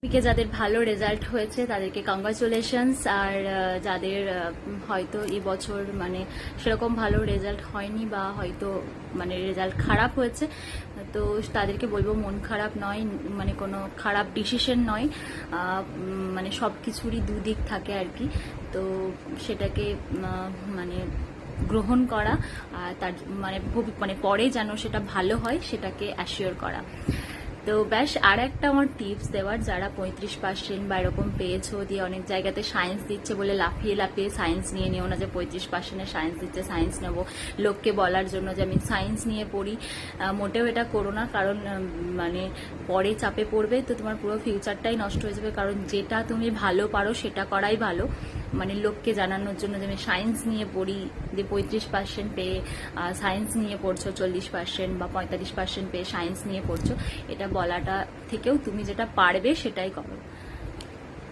যাদের ভালো রেজাল্ট হয়েছে তাদেরকে কংগ্রাচুলেশনস। আর যাদের হয়তো এই বছর মানে সেরকম ভালো রেজাল্ট হয়নি বা হয়তো মানে রেজাল্ট খারাপ হয়েছে, তো তাদেরকে বলবো মন খারাপ নয়, মানে কোনো খারাপ ডিসিশন নয়, মানে সব কিছুরই দুদিক থাকে আর কি। তো সেটাকে মানে গ্রহণ করা আর তার মানে পরে যেন সেটা ভালো হয় সেটাকে অ্যাসিওর করা। তো ব্যাস আর একটা আমার টিপস দেওয়ার, যারা 35% বা এরকম পেয়েছো, দিয়ে অনেক জায়গাতে সায়েন্স দিচ্ছে বলে লাফিয়ে লাফিয়ে সায়েন্স নিয়ে নিও না যে 35%-এ সায়েন্স দিচ্ছে সায়েন্স নেব লোককে বলার জন্য যে আমি সায়েন্স নিয়ে পড়ি। মোটেও এটা করো না, কারণ মানে পরে চাপে পড়বে তো তোমার পুরো ফিউচারটাই নষ্ট হয়ে যাবে। কারণ যেটা তুমি ভালো পারো সেটা করাই ভালো, মানে লোককে জানানোর জন্য যে আমি সায়েন্স নিয়ে পড়ি, যে 35% পেয়ে সায়েন্স নিয়ে পড়ছো, 40% বা 45% পেয়ে সায়েন্স নিয়ে পড়ছো, এটা বলাটা থেকেও তুমি যেটা পারবে সেটাই করো।